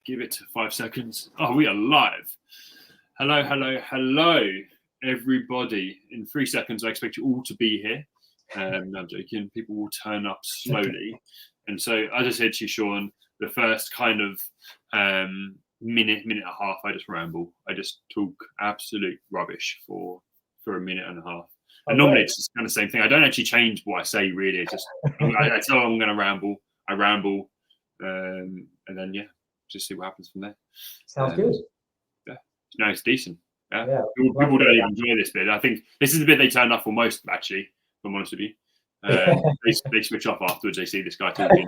Give it 5 seconds. Oh, we are live. Hello, hello, hello, everybody. In 3 seconds, I expect you all to be here. No, I'm joking. People will turn up slowly. And so, as I said to you, Sean, the first kind of minute and a half, I just ramble. I just talk absolute rubbish for a minute and a half. And normally it's kind of the same thing. I don't actually change what I say, really. It's just, I tell I'm going to ramble. I ramble. And then, just see what happens from there. Sounds good. Yeah, no, it's decent. Yeah. People don't even enjoy this bit. I think this is the bit they turn off for most, actually, if I'm honest with you. They switch off afterwards. They see this guy talking.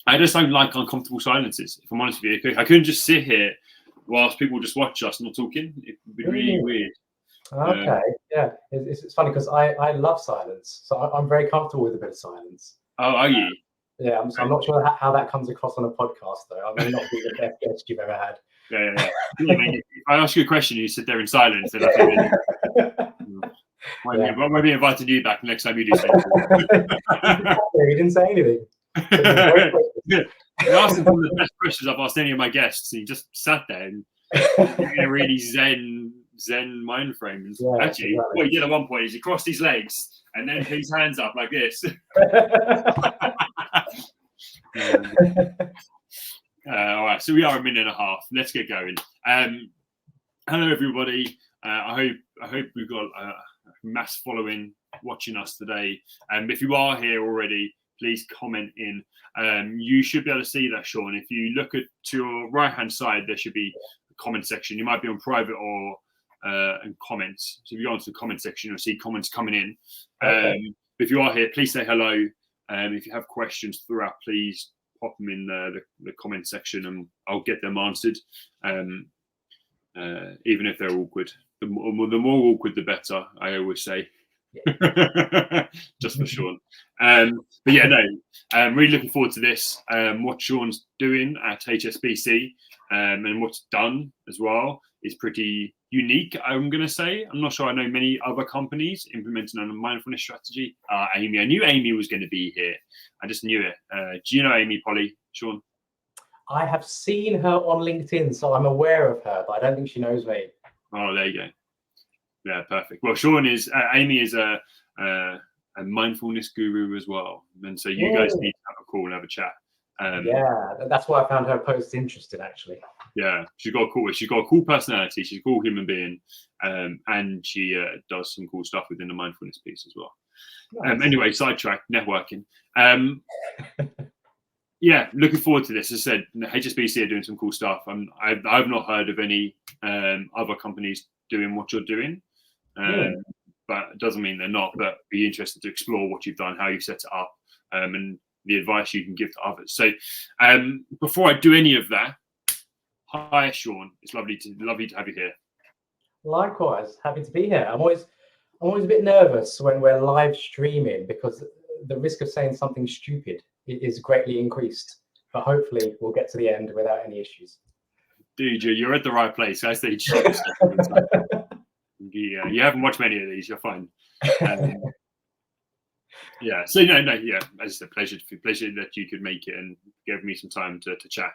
I just don't like uncomfortable silences, if I'm honest with you. I couldn't just sit here whilst people just watch us not talking. It would be really weird. Okay, yeah. It's funny because I love silence. So I'm very comfortable with a bit of silence. Oh, are you? Yeah, I'm not sure how that comes across on a podcast, though. I may not be the best guest you've ever had. Yeah. If I ask you a question, you sit there in silence, then I think maybe inviting you back next time you do something. You didn't say anything. I asked him one of the best questions I've asked any of my guests. He just sat there and in a really zen mind frame. Actually, what he did at one point is he crossed his legs and then put his hands up like this. All right, so we are a minute and a half. Let's get going. Hello, everybody. I hope we've got a mass following watching us today. If you are here already, please comment in. You should be able to see that, Sean. If you look to your right-hand side, there should be a comment section. You might be on private or and comments. So if you go onto the comment section, you'll see comments coming in. If you are here, please say hello. If you have questions throughout, please pop them in the comment section and I'll get them answered. Even if they're awkward. The more awkward, the better, I always say. Just for Sean. But yeah, no, I'm really looking forward to this. What Sean's doing at HSBC and what's done as well is pretty unique, I'm going to say. I'm not sure I know many other companies implementing a mindfulness strategy. Amy, I knew Amy was going to be here. I just knew it. Do you know Amy, Polly, Sean? I have seen her on LinkedIn, so I'm aware of her, but I don't think she knows me. Oh, there you go. Yeah, perfect. Well, Amy is a mindfulness guru as well. And so you guys need to have a call and have a chat. That's why I found her post interesting, actually. Yeah, she's got a cool personality. She's a cool human being, and she does some cool stuff within the mindfulness piece as well. Nice. Anyway, sidetrack, networking. Yeah, looking forward to this. As I said, HSBC are doing some cool stuff. I've not heard of any other companies doing what you're doing, but it doesn't mean they're not. But be interested to explore what you've done, how you set it up, and the advice you can give to others. So, before I do any of that, hi, Sean. It's lovely to have you here. Likewise, happy to be here. I'm always a bit nervous when we're live streaming because the risk of saying something stupid is greatly increased. But hopefully, we'll get to the end without any issues. Dude, you're at the right place. I say, you haven't watched many of these. You're fine. Yeah. So no. Yeah, as I said, pleasure that you could make it and give me some time to chat.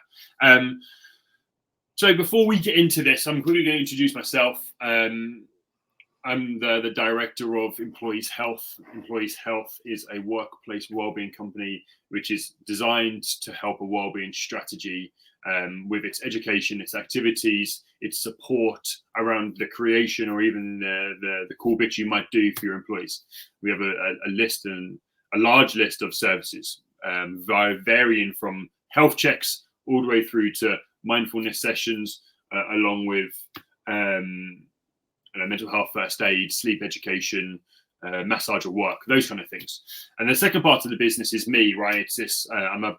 So before we get into this, I'm quickly going to introduce myself. I'm the director of Employees Health. Employees Health is a workplace wellbeing company which is designed to help a wellbeing strategy with its education, its activities, its support around the creation or even the cool bits you might do for your employees. We have a large list of services, varying from health checks all the way through to mindfulness sessions, along with mental health first aid, sleep education, massage at work, those kind of things. And the second part of the business is me, right? It's this, I'm a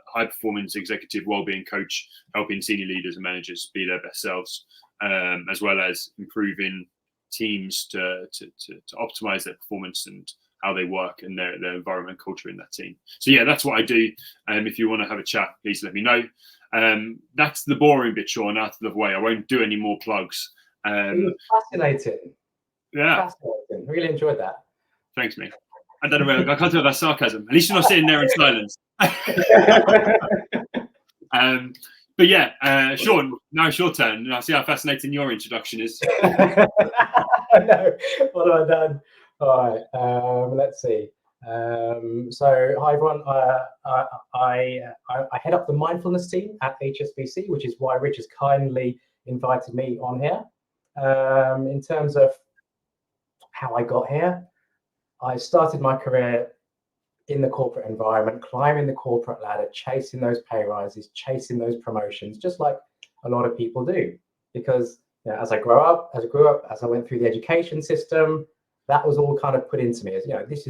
high performance executive wellbeing coach, helping senior leaders and managers be their best selves, as well as improving teams to optimize their performance and how they work and their environment culture in that team. So yeah, that's what I do. If you want to have a chat, please let me know. That's the boring bit, Sean, out of the way. I won't do any more plugs. Fascinating. Yeah. Fascinating. Really enjoyed that. Thanks, mate. I don't know. I can't tell that's sarcasm. At least you're not sitting there in silence. But yeah, Sean, now it's your turn. And I see how fascinating your introduction is. No, what have I done? All right, let's see. So hi everyone. I head up the mindfulness team at HSBC, which is why Rich has kindly invited me on here. In terms of how I got here, I started my career in the corporate environment, climbing the corporate ladder, chasing those pay rises, chasing those promotions, just like a lot of people do. Because as I grew up, as I went through the education system, that was all kind of put into me as, this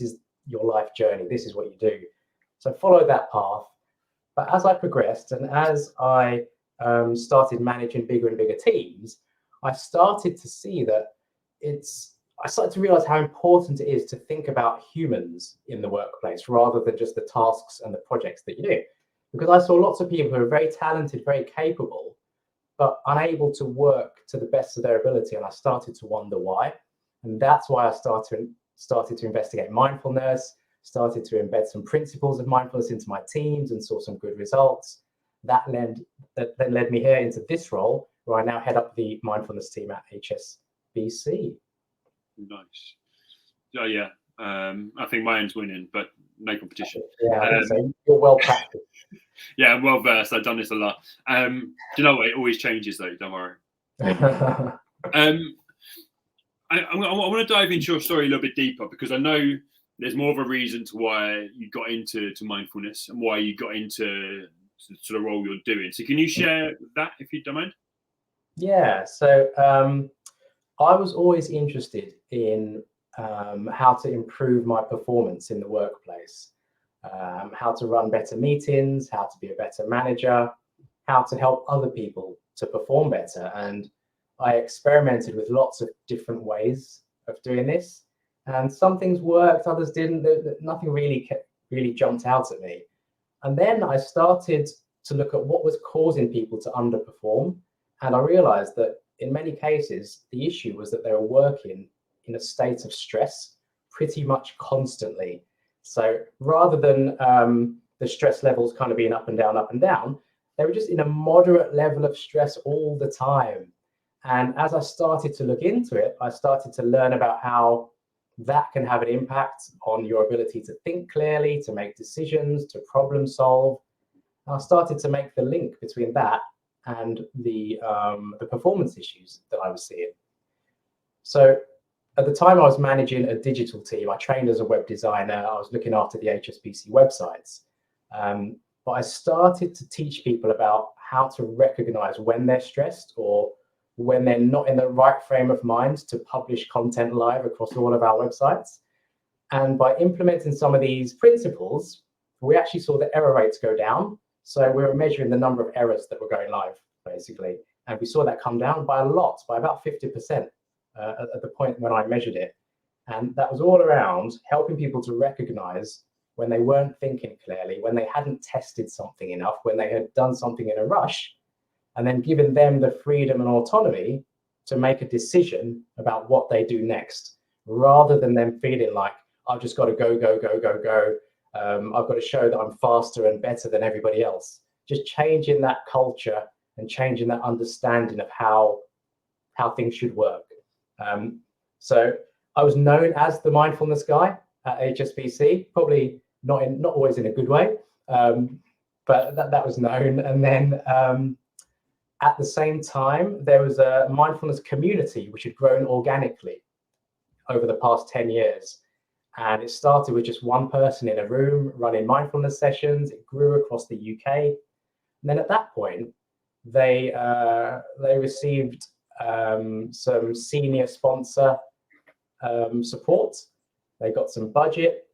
is your life journey, this is what you do. So follow that path. But as I progressed and as I started managing bigger and bigger teams, I started to see that I started to realize how important it is to think about humans in the workplace rather than just the tasks and the projects that you do. Because I saw lots of people who are very talented, very capable, but unable to work to the best of their ability. And I started to wonder why. And that's why I started to investigate mindfulness, started to embed some principles of mindfulness into my teams and saw some good results. That then led me here into this role where I now head up the mindfulness team at HSBC. Nice. Oh yeah. I think my end's winning, but no competition. Yeah, so you're well practiced. Yeah, I'm well versed. I've done this a lot. Do you know what? It always changes though. Don't worry. I want to dive into your story a little bit deeper because I know there's more of a reason to why you got into mindfulness and why you got into the role you're doing. So can you share that if you don't mind? Yeah. So I was always interested in how to improve my performance in the workplace, how to run better meetings, how to be a better manager, how to help other people to perform better. And I experimented with lots of different ways of doing this. And some things worked, others didn't. Nothing really jumped out at me. And then I started to look at what was causing people to underperform. And I realized that in many cases, the issue was that they were working in a state of stress pretty much constantly. So rather than the stress levels kind of being up and down, they were just in a moderate level of stress all the time. And as I started to look into it, I started to learn about how that can have an impact on your ability to think clearly, to make decisions, to problem solve. And I started to make the link between that and the performance issues that I was seeing. So at the time I was managing a digital team. I trained as a web designer. I was looking after the HSBC websites. But I started to teach people about how to recognize when they're stressed or when they're not in the right frame of mind to publish content live across all of our websites. And by implementing some of these principles, we actually saw the error rates go down. So we were measuring the number of errors that were going live, basically. And we saw that come down by a lot, by about 50% at the point when I measured it. And that was all around helping people to recognize when they weren't thinking clearly, when they hadn't tested something enough, when they had done something in a rush, and then giving them the freedom and autonomy to make a decision about what they do next, rather than them feeling like, I've just got to go. I've got to show that I'm faster and better than everybody else. Just changing that culture and changing that understanding of how things should work. So I was known as the mindfulness guy at HSBC, probably not always in a good way, but that was known. And then at the same time, there was a mindfulness community which had grown organically over the past 10 years. And it started with just one person in a room running mindfulness sessions. It grew across the UK. And then at that point, they received some senior sponsor support. They got some budget,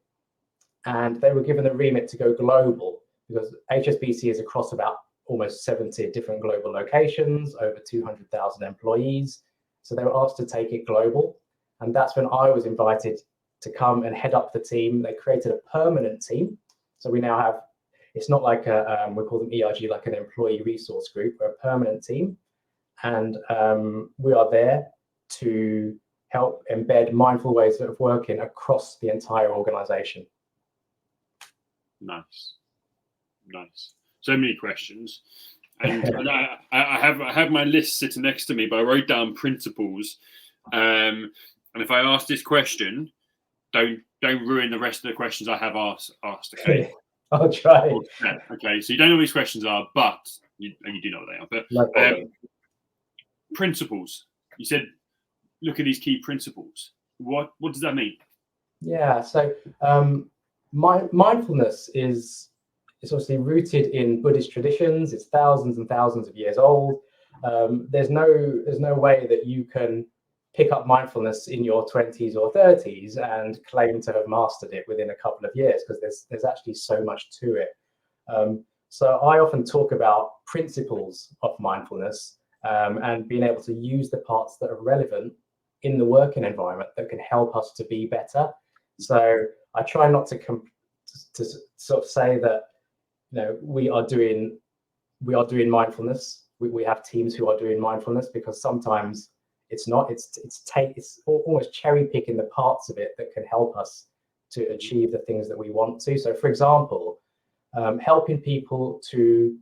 and they were given the remit to go global because HSBC is across about almost 70 different global locations, over 200,000 employees. So they were asked to take it global. And that's when I was invited to come and head up the team. They created a permanent team. So we now have, it's not like we call them ERG, like an employee resource group. We're a permanent team. And we are there to help embed mindful ways of working across the entire organization. Nice. So many questions. And I have my list sitting next to me, but I wrote down principles. And if I ask this question, don't ruin the rest of the questions I have asked. Okay. I'll try. Okay. So you don't know what these questions are, but you do know what they are. But No principles. You said, look at these key principles. What does that mean? Yeah. So mindfulness is obviously rooted in Buddhist traditions. It's thousands and thousands of years old. There's no way that you can pick up mindfulness in your 20s or 30s and claim to have mastered it within a couple of years, because there's actually so much to it. So I often talk about principles of mindfulness, and being able to use the parts that are relevant in the working environment that can help us to be better. So I try not to sort of say that, you know, we are doing mindfulness. We have teams who are doing mindfulness, because sometimes it's not. It's almost cherry picking the parts of it that can help us to achieve the things that we want to. So, for example, helping people to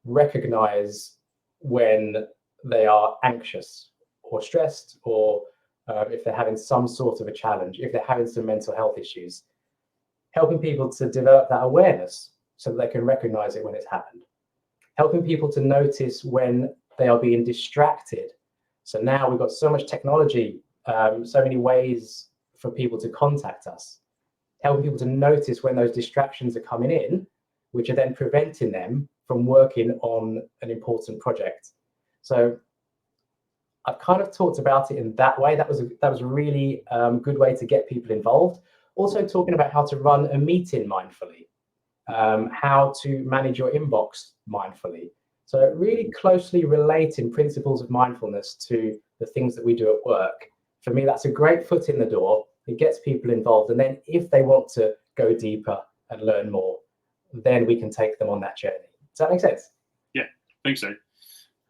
recognize when they are anxious or stressed, or if they're having some sort of a challenge, if they're having some mental health issues, helping people to develop that awareness so that they can recognize it when it's happened. Helping people to notice when they are being distracted. So now we've got so much technology, so many ways for people to contact us. Helping people to notice when those distractions are coming in, which are then preventing them from working on an important project. So I've kind of talked about it in that way. That was a really good way to get people involved. Also talking about how to run a meeting mindfully, how to manage your inbox mindfully. So really closely relating principles of mindfulness to the things that we do at work. For me, that's a great foot in the door. It gets people involved. And then if they want to go deeper and learn more, then we can take them on that journey. Does that make sense? Yeah, I think so.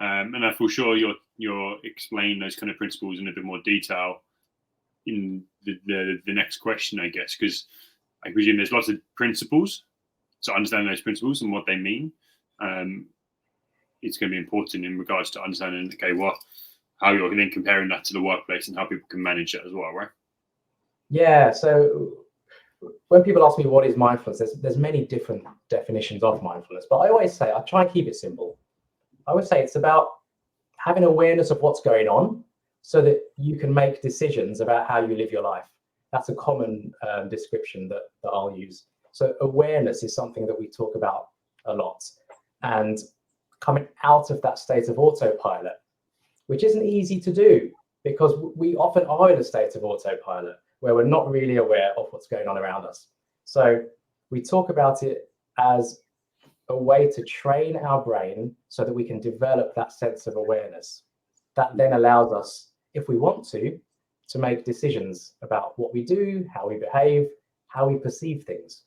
And I feel sure you'll explain those kind of principles in a bit more detail in the next question, I guess, because I presume there's lots of principles. So understanding those principles and what they mean, it's going to be important in regards to understanding, okay, how you're then comparing that to the workplace and how people can manage it as well, right? Yeah. So when people ask me what is mindfulness, there's many different definitions of mindfulness, but I always say, I try and keep it simple. I would say it's about having awareness of what's going on so that you can make decisions about how you live your life. That's a common description that I'll use. So awareness is something that we talk about a lot, and coming out of that state of autopilot, which isn't easy to do because we often are in a state of autopilot where we're not really aware of what's going on around us. So we talk about it as a way to train our brain so that we can develop that sense of awareness. That then allows us, if we want to make decisions about what we do, how we behave, how we perceive things.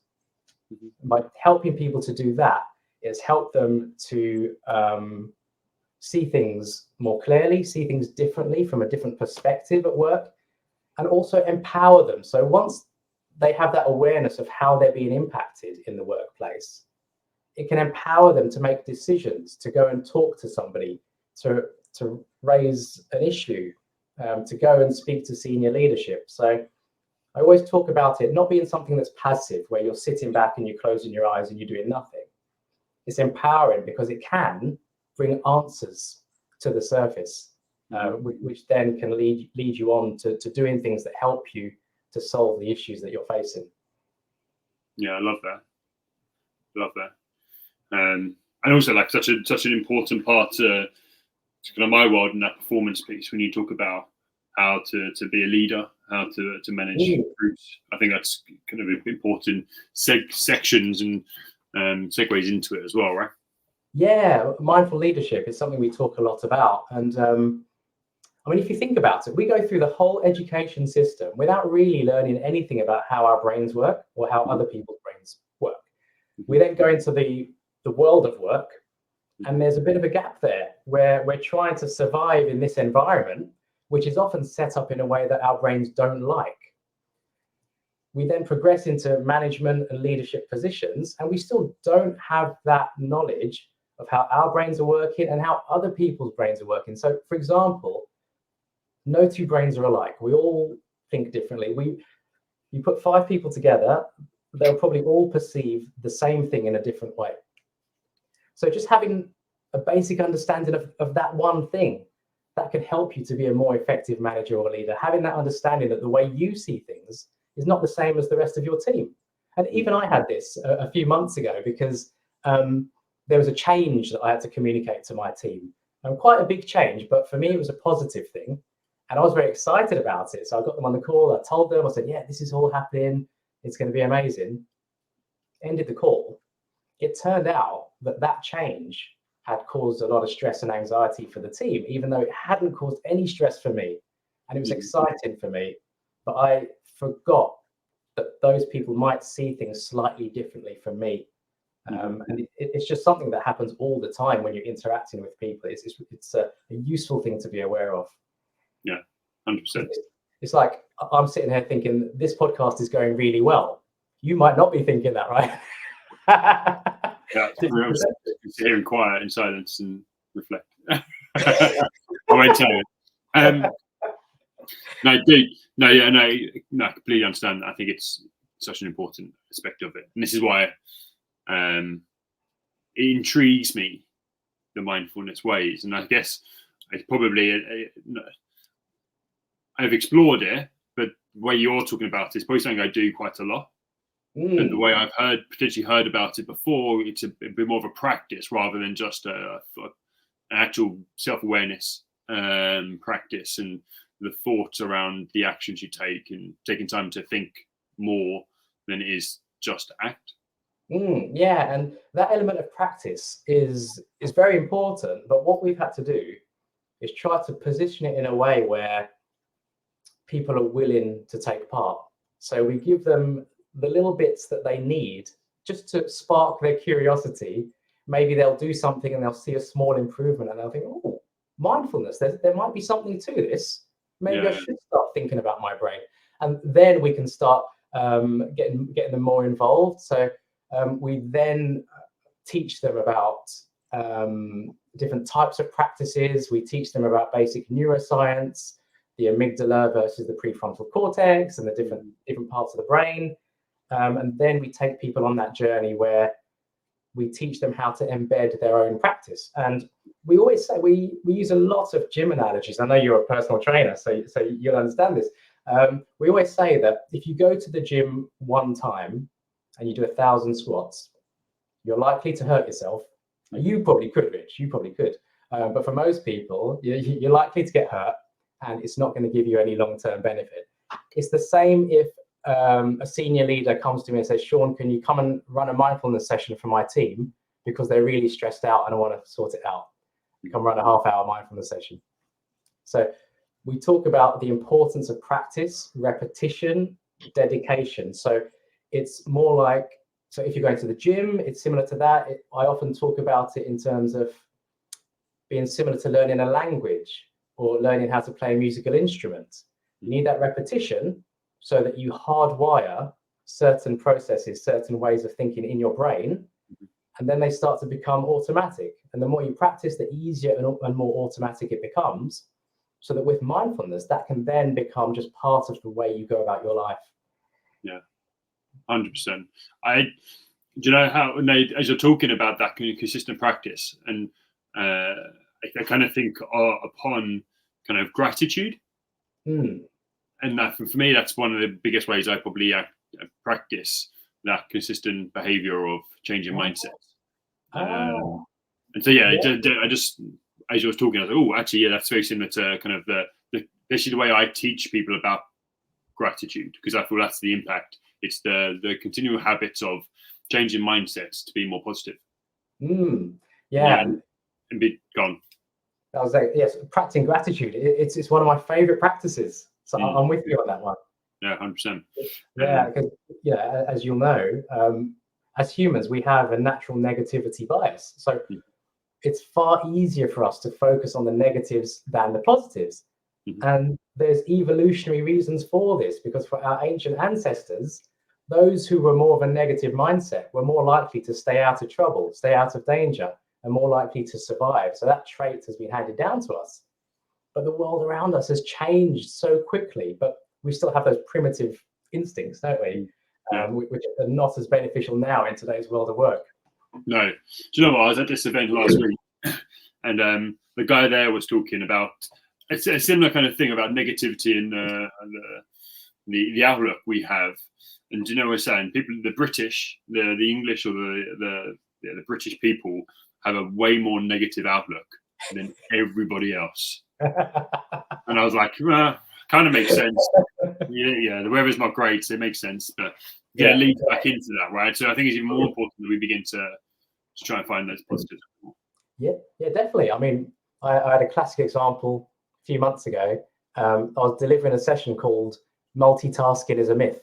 Mm-hmm. By helping people to do that, it's helped them to see things more clearly, see things differently from a different perspective at work, and also empower them. So once they have that awareness of how they're being impacted in the workplace, it can empower them to make decisions, to go and talk to somebody, to raise an issue, to go and speak to senior leadership. So I always talk about it not being something that's passive, where you're sitting back and you're closing your eyes and you're doing nothing. It's empowering because it can bring answers to the surface, which then can lead you on to doing things that help you to solve the issues that you're facing. Yeah, I love that. And also, like, such an important part to kind of my world and that performance piece when you talk about how to be a leader, how to manage groups. I think that's kind of important sections and segues into it as well, right? Yeah, mindful leadership is something we talk a lot about. And I mean, if you think about it, we go through the whole education system without really learning anything about how our brains work or how other people's brains work. We then go into the world of work, and there's a bit of a gap there where we're trying to survive in this environment, which is often set up in a way that our brains don't like. We then progress into management and leadership positions, and we still don't have that knowledge of how our brains are working and how other people's brains are working. So, for example, no two brains are alike. We all think differently. You put 5 people together, they'll probably all perceive the same thing in a different way. So just having a basic understanding of that one thing, that can help you to be a more effective manager or leader. Having that understanding that the way you see things is not the same as the rest of your team. And even I had this a few months ago, because there was a change that I had to communicate to my team. Quite a big change, but for me, it was a positive thing. And I was very excited about it. So I got them on the call. I told them, I said, yeah, this is all happening. It's going to be amazing. Ended the call. It turned out that change had caused a lot of stress and anxiety for the team, even though it hadn't caused any stress for me. And it was exciting for me. But I forgot that those people might see things slightly differently from me. And it's just something that happens all the time when you're interacting with people. It's a useful thing to be aware of. Yeah, 100%. It's like I'm sitting here thinking this podcast is going really well. You might not be thinking that, right? Yeah, I'm sit here in quiet, in silence, and reflect. I won't tell you. No, I completely understand. I think it's such an important aspect of it, and this is why it intrigues me, the mindfulness ways. And I guess it's probably I've explored it, but the way you're talking about it is probably something I do quite a lot. And the way I've potentially heard about it before, it's a bit more of a practice rather than just an actual self-awareness practice, and the thoughts around the actions you take, and taking time to think more than it is just to act. Yeah, and that element of practice is very important. But what we've had to do is try to position it in a way where people are willing to take part. So we give them the little bits that they need just to spark their curiosity. Maybe they'll do something and they'll see a small improvement and they'll think, oh, mindfulness, there might be something to this. Maybe I should start thinking about my brain. And then we can start getting them more involved. So we then teach them about different types of practices. We teach them about basic neuroscience, the amygdala versus the prefrontal cortex, and the different parts of the brain. And then we take people on that journey where we teach them how to embed their own practice. And we always say, we use a lot of gym analogies. I know you're a personal trainer, so you'll understand this. We always say that if you go to the gym one time and you do 1,000 squats, you're likely to hurt yourself. You probably could, Rich, you probably could. But for most people, you're likely to get hurt, and it's not going to give you any long-term benefit. It's the same if a senior leader comes to me and says, Sean, can you come and run a mindfulness session for my team because they're really stressed out and I want to sort it out. You come run a half-hour mindfulness session. So we talk about the importance of practice, repetition, dedication. So it's more like, so if you're going to the gym, it's similar to that. I often talk about it in terms of being similar to learning a language or learning how to play a musical instrument. You need that repetition so that you hardwire certain processes, certain ways of thinking in your brain, and then they start to become automatic. And the more you practice, the easier and more automatic it becomes, so that with mindfulness, that can then become just part of the way you go about your life. Yeah, 100%. Do you know how, as you're talking about that consistent practice, and I kind of think upon kind of gratitude. And that, for me, that's one of the biggest ways I probably practice that consistent behavior of changing mindsets. And so, I just, as you was talking, I was like, oh, actually, that's very similar to kind of basically the way I teach people about gratitude, because I feel that's the impact. It's the continual habits of changing mindsets to be more positive. And be gone. I was like, yes, practicing gratitude. It's one of my favorite practices. So I'm with you on that one. Yeah, 100%. Yeah, because as you'll know, as humans, we have a natural negativity bias. So it's far easier for us to focus on the negatives than the positives. And there's evolutionary reasons for this, because for our ancient ancestors, those who were more of a negative mindset were more likely to stay out of trouble, stay out of danger, and more likely to survive. So that trait has been handed down to us. But the world around us has changed so quickly, but we still have those primitive instincts, don't we? Which are not as beneficial now in today's world of work. No. Do you know what? I was at this event last week, and the guy there was talking about a similar kind of thing about negativity and the outlook we have. And do you know what I'm saying? People, the British, the English, or the British people have a way more negative outlook than everybody else. And I was like, kind of makes sense. Yeah, the weather's not great, so it makes sense. But it leads back into that, right? So I think it's even more important that we begin to try and find those positives. Yeah, definitely. I mean, I had a classic example a few months ago. I was delivering a session called "Multitasking is a Myth."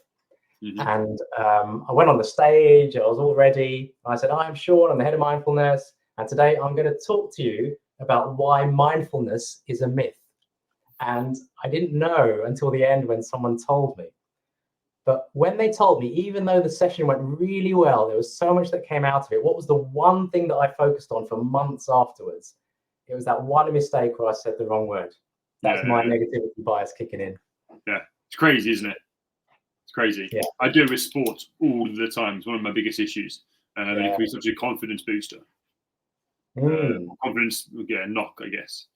And I went on the stage, I was all ready. I said, I'm Sean, I'm the head of mindfulness. And today I'm going to talk to you about why mindfulness is a myth. And I didn't know until the end when someone told me. But when they told me, even though the session went really well, there was so much that came out of it. What was the one thing that I focused on for months afterwards? It was that one mistake where I said the wrong word. That's my negativity bias kicking in. Yeah, it's crazy, isn't it? It's crazy. Yeah. I do it with sports all the time. It's one of my biggest issues. And it can be such a confidence booster. Confidence will get a knock, I guess.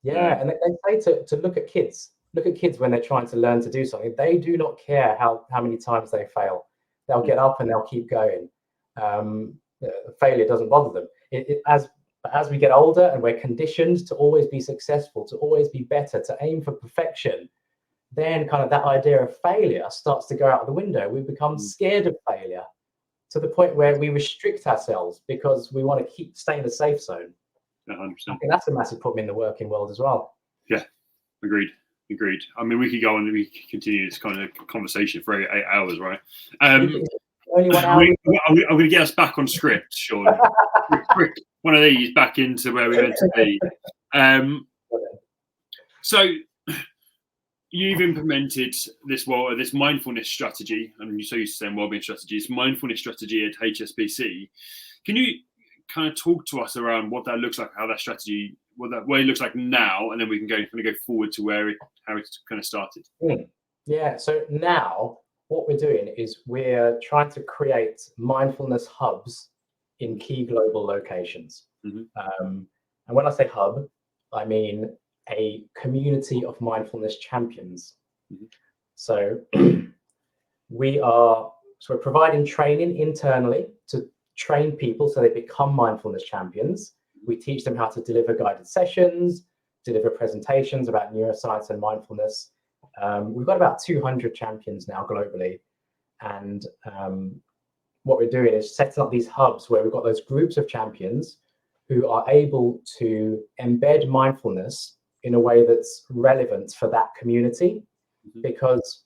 Yeah, and they say to look at kids. Look at kids when they're trying to learn to do something. They do not care how many times they fail. They'll get up and they'll keep going. Failure doesn't bother them. As we get older and we're conditioned to always be successful, to always be better, to aim for perfection, then kind of that idea of failure starts to go out the window. We become scared of failure to the point where we restrict ourselves because we want to stay in the safe zone. 100%. I think that's a massive problem in the working world as well. Yeah, agreed. I mean, we could go on and we could continue this kind of conversation for 8 hours, right? Only 1 hour. I'm going to get us back on script, Sean. One of these back into where we meant to be. So you've implemented this mindfulness strategy, and you're so used to saying wellbeing strategy. It's mindfulness strategy at HSBC. Can you kind of talk to us around what that looks like, how that strategy, what it looks like now, and then we can go forward to how it's kind of started. Yeah. So now what we're doing is we're trying to create mindfulness hubs in key global locations. And when I say hub, I mean a community of mindfulness champions. So we're providing training internally to train people so they become mindfulness champions. We teach them how to deliver guided sessions, deliver presentations about neuroscience and mindfulness. We've got about 200 champions now globally. And what we're doing is setting up these hubs where we've got those groups of champions who are able to embed mindfulness in a way that's relevant for that community. Because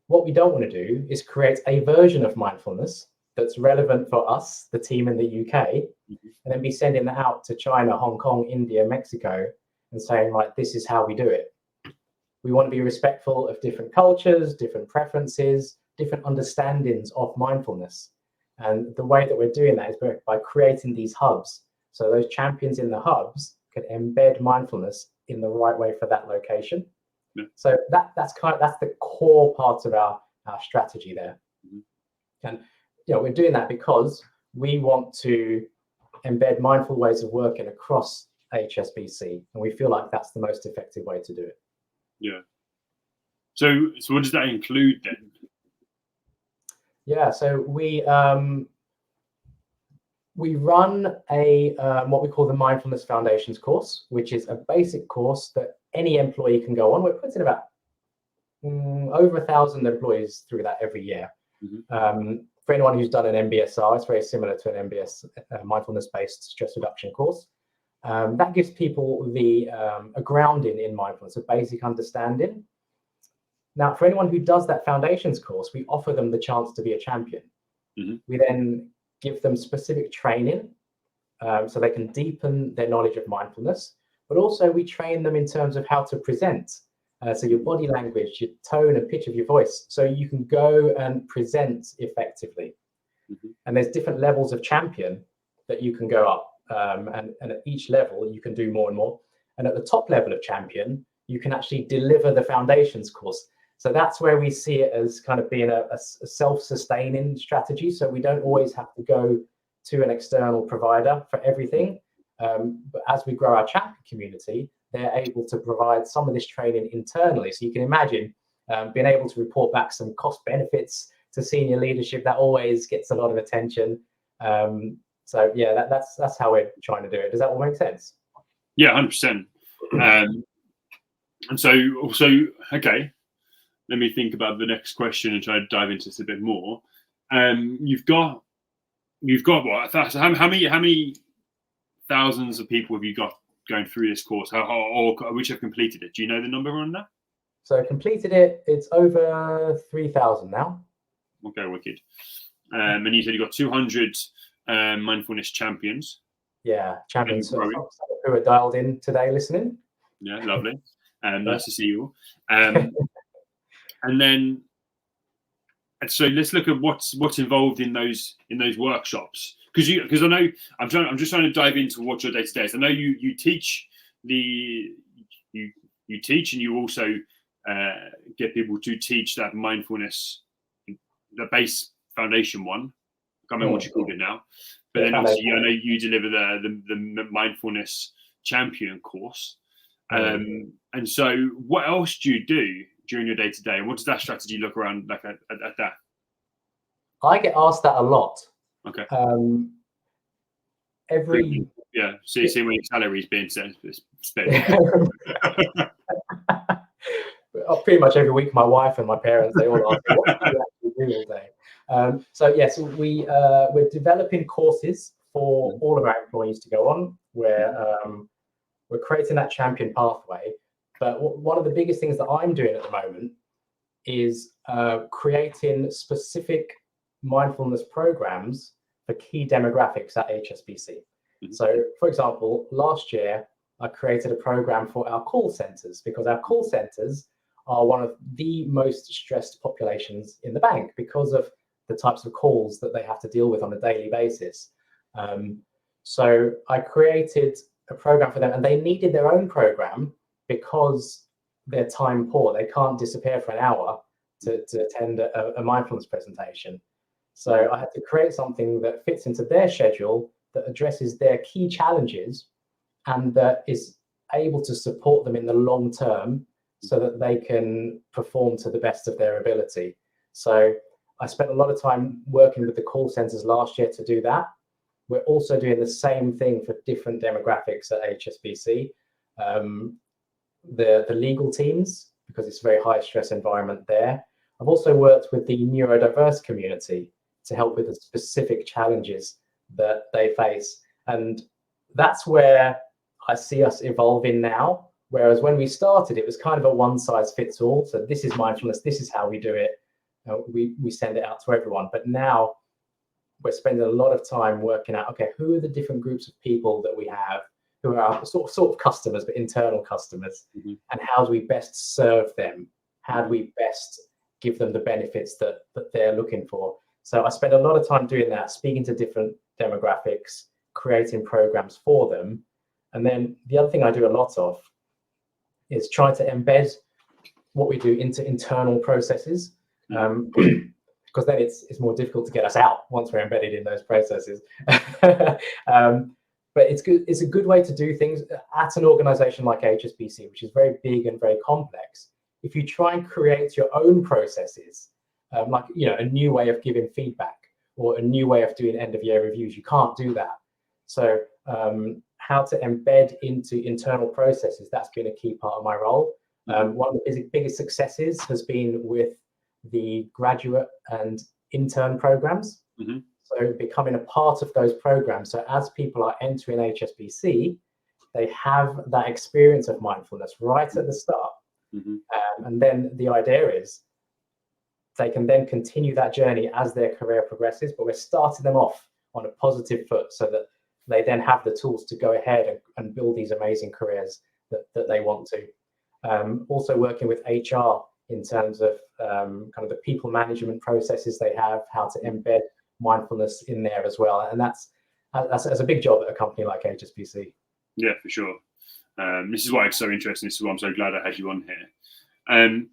what we don't want to do is create a version of mindfulness that's relevant for us, the team in the UK, and then be sending that out to China, Hong Kong, India, Mexico, and saying, right, this is how we do it. We want to be respectful of different cultures, different preferences, different understandings of mindfulness. And the way that we're doing that is by creating these hubs. So those champions in the hubs can embed mindfulness in the right way for that location. So that's the core part of our strategy there. And we're doing that because we want to embed mindful ways of working across HSBC, and we feel like that's the most effective way to do it. Yeah. So what does that include then? Yeah. So we run a what we call the Mindfulness Foundations course, which is a basic course that any employee can go on. We're putting about over 1,000 employees through that every year. For anyone who's done an MBSR, it's very similar to an MBS, mindfulness-based stress reduction course. That gives people a grounding in mindfulness, a basic understanding. Now, for anyone who does that foundations course, we offer them the chance to be a champion. We then give them specific training so they can deepen their knowledge of mindfulness, but also we train them in terms of how to present. So your body language, your tone and pitch of your voice, so you can go and present effectively. And there's different levels of champion that you can go up. and at each level you can do more and more. And at the top level of champion, you can actually deliver the foundations course. So that's where we see it as kind of being a self-sustaining strategy. So we don't always have to go to an external provider for everything. But as we grow our champion community, they're able to provide some of this training internally. So you can imagine being able to report back some cost benefits to senior leadership. That always gets a lot of attention. So yeah, that's how we're trying to do it. Does that all make sense? Yeah, 100%. And so also, okay, let me think about the next question and try to dive into this a bit more. You've got what? So how many thousands of people have you got going through this course? Or which have completed it? Do you know the number on that? So completed it. It's over 3,000 now. Okay, wicked. And you said you got 200 mindfulness champions. Yeah, champions who are dialed in today listening. Yeah, lovely. Nice to see you all. And then, so let's look at what's involved in those workshops, because I know I'm just trying to dive into what your day to day is. I know you teach you teach, and you also get people to teach that mindfulness, the base foundation one. I can't remember what you called it now, but then obviously I know you deliver the mindfulness champion course. And so what else do you do during your day to day, and what does that strategy look around like at that? I get asked that a lot. Okay. See where your salary is being spent. Pretty much every week, my wife and my parents, they all ask me, what do you actually do all day? So yes, we're developing courses for all of our employees to go on, where we're creating that champion pathway. But one of the biggest things that I'm doing at the moment is creating specific mindfulness programs for key demographics at HSBC. So, for example, last year, I created a program for our call centers, because our call centers are one of the most stressed populations in the bank because of the types of calls that they have to deal with on a daily basis. So I created a program for them, and they needed their own program because they're time poor. They can't disappear for an hour to attend a mindfulness presentation. So I had to create something that fits into their schedule, that addresses their key challenges, and that is able to support them in the long term so that they can perform to the best of their ability. So I spent a lot of time working with the call centers last year to do that. We're also doing the same thing for different demographics at HSBC. The legal teams, because it's a very high stress environment there. I've also worked with the neurodiverse community to help with the specific challenges that they face. And that's where I see us evolving now. Whereas when we started, it was kind of a one size fits all. So this is mindfulness, this is how we do it. We send it out to everyone. But now we're spending a lot of time working out, okay, who are the different groups of people that we have, who are our sort of customers, but internal customers, and how do we best serve them? How do we best give them the benefits that they're looking for? So I spend a lot of time doing that, speaking to different demographics, creating programs for them. And then the other thing I do a lot of is try to embed what we do into internal processes, because then it's more difficult to get us out once we're embedded in those processes. But it's a good way to do things at an organization like HSBC, which is very big and very complex. If you try and create your own processes, like a new way of giving feedback or a new way of doing end of year reviews, you can't do that. So how to embed into internal processes, that's been a key part of my role. One of the biggest successes has been with the graduate and intern programs. So becoming a part of those programs. So as people are entering HSBC, they have that experience of mindfulness right at the start. And then the idea is they can then continue that journey as their career progresses, but we're starting them off on a positive foot so that they then have the tools to go ahead and build these amazing careers that they want to. Also working with HR in terms of kind of the people management processes they have, how to embed mindfulness in there as well. And That's a big job at a company like HSBC. Yeah, for sure. This is why it's so interesting. This is why I'm so glad I had you on here.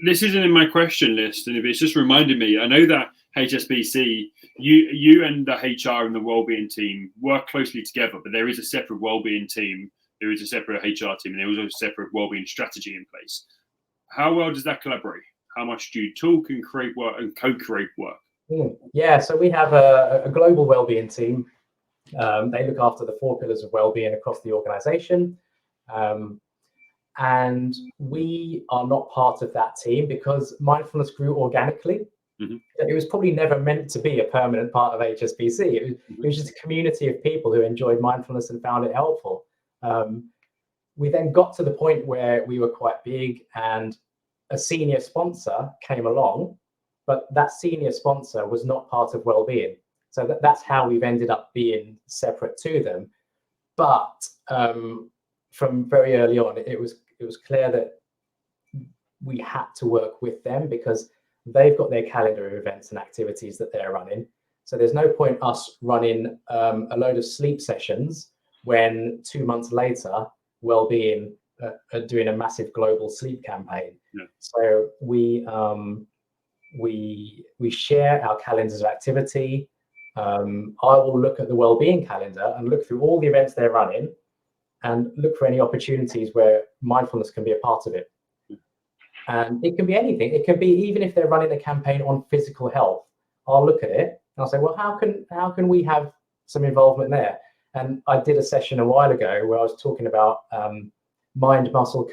This isn't in my question list, and it's just reminded me. I know that HSBC, you and the HR and the Wellbeing team work closely together, but there is a separate Wellbeing team, there is a separate HR team, and there is also a separate Wellbeing strategy in place. How well does that collaborate? How much do you talk and create work and co-create work? Yeah, so we have a global Wellbeing team. They look after the 4 pillars of wellbeing across the organization. And we are not part of that team because mindfulness grew organically. Mm-hmm. It was probably never meant to be a permanent part of HSBC. It was just a community of people who enjoyed mindfulness and found it helpful. We then got to the point where we were quite big and a senior sponsor came along, but that senior sponsor was not part of Wellbeing. So that's how we've ended up being separate to them. But from very early on, it was clear that we had to work with them because they've got their calendar of events and activities that they're running. So there's no point us running a load of sleep sessions when 2 months later, Wellbeing are doing a massive global sleep campaign. Yeah. So we share our calendars of activity. I will look at the Wellbeing calendar and look through all the events they're running and look for any opportunities where mindfulness can be a part of it. And it can be anything. It can be even if they're running a campaign on physical health. I'll look at it and I'll say, well, how can we have some involvement there? And I did a session a while ago where I was talking about mind-muscle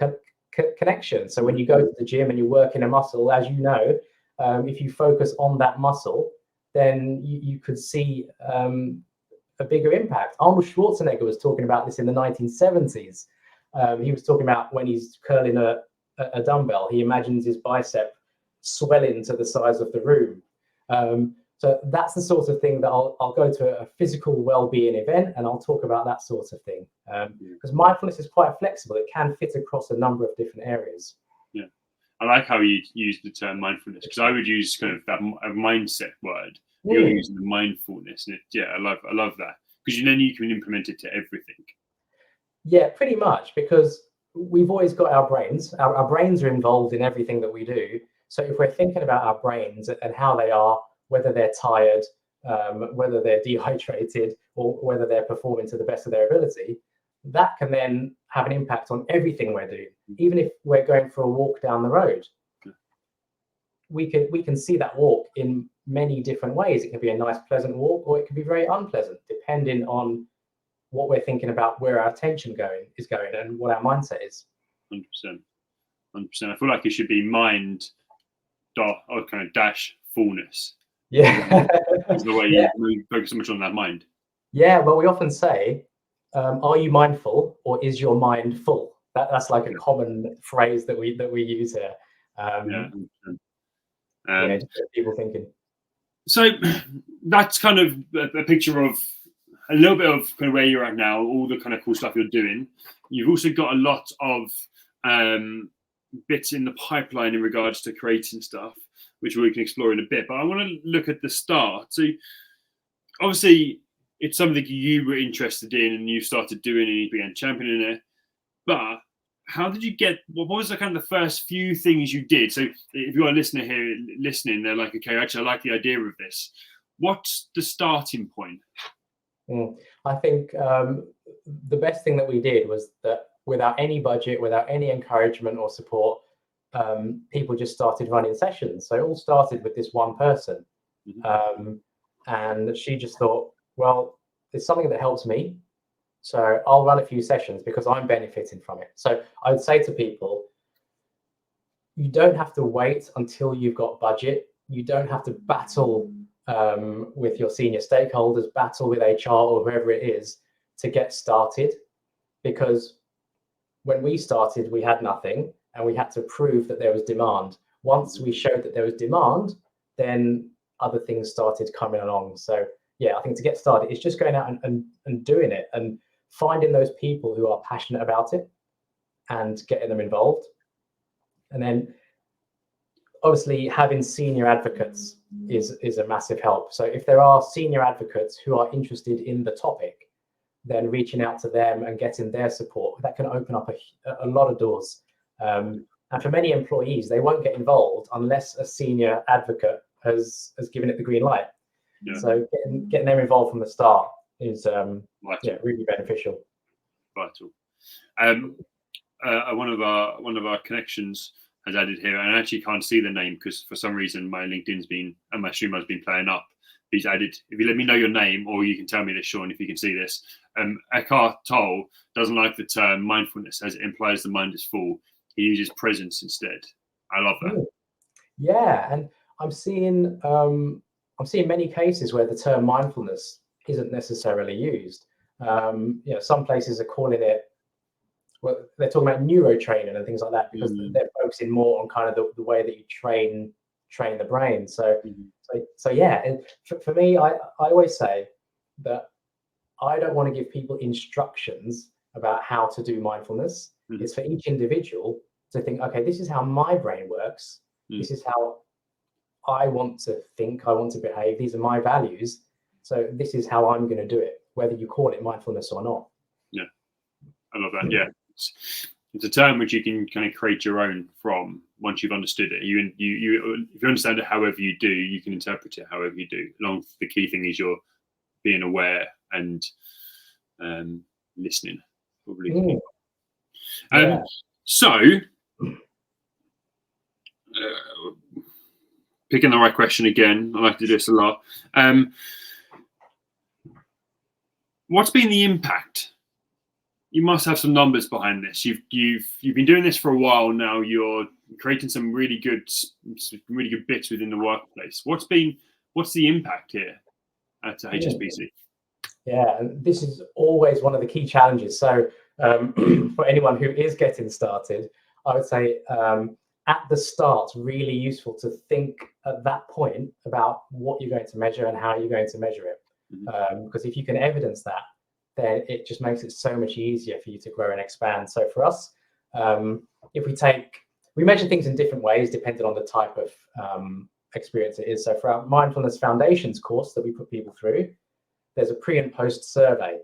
connection. So when you go to the gym and you work in a muscle, as you know, if you focus on that muscle, then you could see a bigger impact. Arnold Schwarzenegger was talking about this in the 1970s. He was talking about when he's curling a dumbbell, he imagines his bicep swelling to the size of the room. So that's the sort of thing that I'll go to a physical well-being event and I'll talk about that sort of thing. Because mindfulness is quite flexible. It can fit across a number of different areas. Yeah. I like how you use the term mindfulness because I would use kind of that a mindset word. You're using the mindfulness. And I love that because then you can implement it to everything. Yeah, pretty much, because we've always got our brains. Our brains are involved in everything that we do. So if we're thinking about our brains and how they are, whether they're tired, whether they're dehydrated, or whether they're performing to the best of their ability, that can then have an impact on everything we're doing. Even if we're going for a walk down the road, we can see that walk in many different ways. It can be a nice, pleasant walk, or it can be very unpleasant, depending on what we're thinking about, where our attention is going, and what our mindset is. 100%. I feel like it should be mind or kind of dash fullness. Yeah. Is the way you focus so much on that mind. Yeah, well, we often say, are you mindful or is your mind full? That's like a common phrase that we use here. Just people thinking. So that's kind of a picture of a little bit of kind of where you're at now, all the kind of cool stuff you're doing. You've also got a lot of bits in the pipeline in regards to creating stuff, which we can explore in a bit. But I want to look at the start. So obviously it's something you were interested in and you started doing and you began championing it. But how did you get, what was the kind of the first few things you did? So if you're a listener here listening, they're like, okay, actually, I like the idea of this. What's the starting point? I think the best thing that we did was that without any budget, without any encouragement or support, people just started running sessions. So it all started with this one person. And she just thought, well, it's something that helps me. So I'll run a few sessions because I'm benefiting from it. So I would say to people, you don't have to wait until you've got budget. You don't have to battle with your senior stakeholders, battle with HR or whoever it is to get started. Because when we started, we had nothing and we had to prove that there was demand. Once we showed that there was demand, then other things started coming along. So yeah, I think to get started, it's just going out and doing it and finding those people who are passionate about it and getting them involved. And then obviously having senior advocates is a massive help. So if there are senior advocates who are interested in the topic, then reaching out to them and getting their support, that can open up a lot of doors. And for many employees, they won't get involved unless a senior advocate has given it the green light. Yeah. So getting them involved from the start is really beneficial. Vital. One of our connections has added here, and I actually can't see the name because for some reason my LinkedIn's been and my streamer's been playing up. He's added, if you let me know your name, or you can tell me this, Sean, if you can see this. Eckhart Tolle doesn't like the term mindfulness as it implies the mind is full. He uses presence instead. I love that. Yeah, and I'm seeing many cases where the term mindfulness isn't necessarily used. Some places are calling it, well, they're talking about neurotraining and things like that because they're focusing more on kind of the way that you train the brain. So yeah, and for me, I always say that I don't want to give people instructions about how to do mindfulness. It's for each individual to think, okay, this is how my brain works. This is how I want to think, I want to behave. These are my values. So this is how I'm going to do it, whether you call it mindfulness or not. Yeah, I love that. Yeah, it's a term which you can kind of create your own from once you've understood it. You if you understand it however you do, you can interpret it however you do. The key thing is you're being aware and listening. Probably. So, picking the right question again. I like to do this a lot. What's been the impact? You must have some numbers behind this. You've been doing this for a while now. You're creating some really good bits within the workplace. What's the impact here at HSBC? Yeah, and this is always one of the key challenges. So for anyone who is getting started, I would say at the start, really useful to think at that point about what you're going to measure and how you're going to measure it. Because if you can evidence that, then it just makes it so much easier for you to grow and expand. So for us, we measure things in different ways depending on the type of experience it is. So for our Mindfulness Foundations course that we put people through, there's a pre and post survey.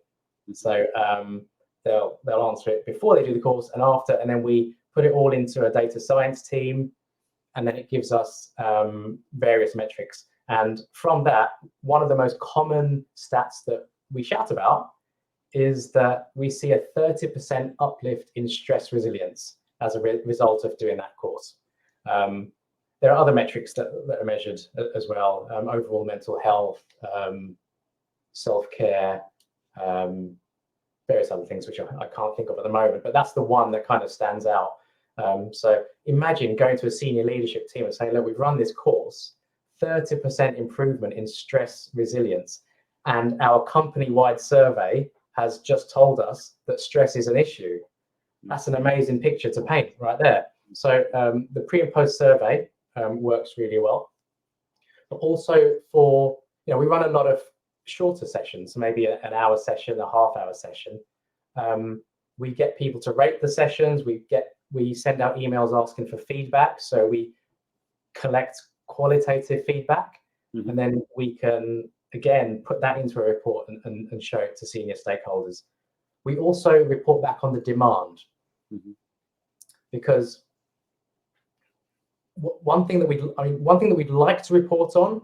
So they'll answer it before they do the course and after, and then we put it all into a data science team, and then it gives us various metrics. And from that, one of the most common stats that we shout about is that we see a 30% uplift in stress resilience as a result of doing that course. There are other metrics that are measured as well, overall mental health, self-care, various other things which I can't think of at the moment, but that's the one that kind of stands out. So imagine going to a senior leadership team and saying, look, we've run this course, 30% improvement in stress resilience, and our company-wide survey has just told us that stress is an issue. That's an amazing picture to paint right there. So the pre and post survey works really well. But also we run a lot of shorter sessions, maybe an hour session, a half-hour session. We get people to rate the sessions. We send out emails asking for feedback. So we collect qualitative feedback, and then we can again put that into a report and show it to senior stakeholders. We also report back on the demand, because one thing that we'd like to report on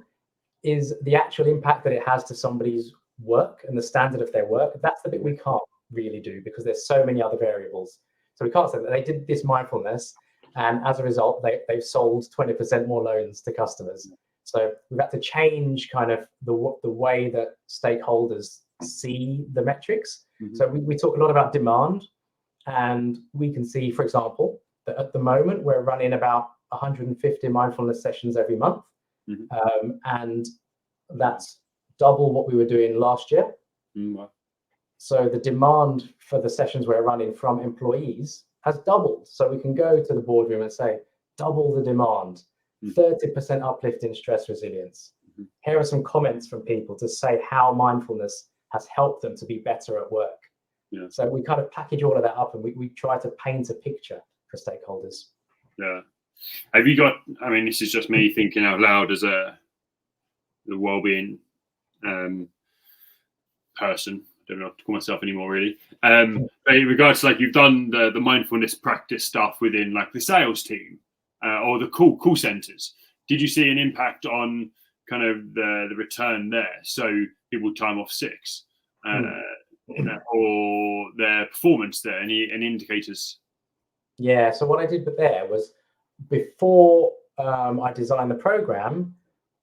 is the actual impact that it has to somebody's work and the standard of their work. That's the bit we can't really do because there's so many other variables. So we can't say that they did this mindfulness and as a result they've sold 20% more loans to customers. So we've had to change kind of the way that stakeholders see the metrics. So we talk a lot about demand, and we can see, for example, that at the moment we're running about 150 mindfulness sessions every month. And that's double what we were doing last year. So the demand for the sessions we're running from employees has doubled. So we can go to the boardroom and say, double the demand, 30% uplift in stress resilience. Here are some comments from people to say how mindfulness has helped them to be better at work. So we kind of package all of that up and we try to paint a picture for stakeholders. Yeah, Have you got? I mean, this is just me thinking out loud as the wellbeing person. I don't know what to call myself anymore, really. But in regards to, like, you've done the mindfulness practice stuff within, like, the sales team or the call centers. Did you see an impact on kind of the return there? So people time off sick, or their performance there? Any indicators? Yeah. So what I did with there was, before I designed the program,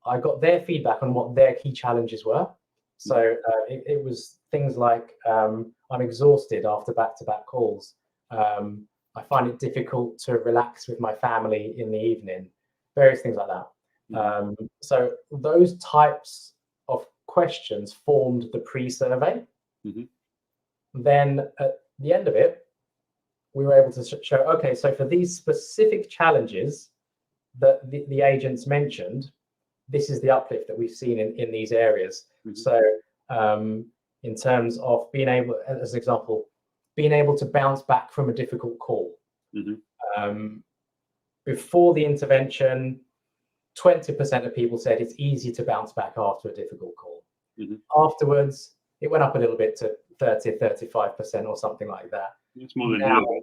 I got their feedback on what their key challenges were. So it was things like, I'm exhausted after back-to-back calls. I find it difficult to relax with my family in the evening, various things like that. So those types of questions formed the pre-survey. Then at the end of it, we were able to show, okay, so for these specific challenges that the agents mentioned, this is the uplift that we've seen in these areas. So in terms of being able, as an example, being able to bounce back from a difficult call. Before the intervention, 20% of people said it's easy to bounce back after a difficult call. Afterwards, it went up a little bit to 30-35% or something like that. It's more than a little bit.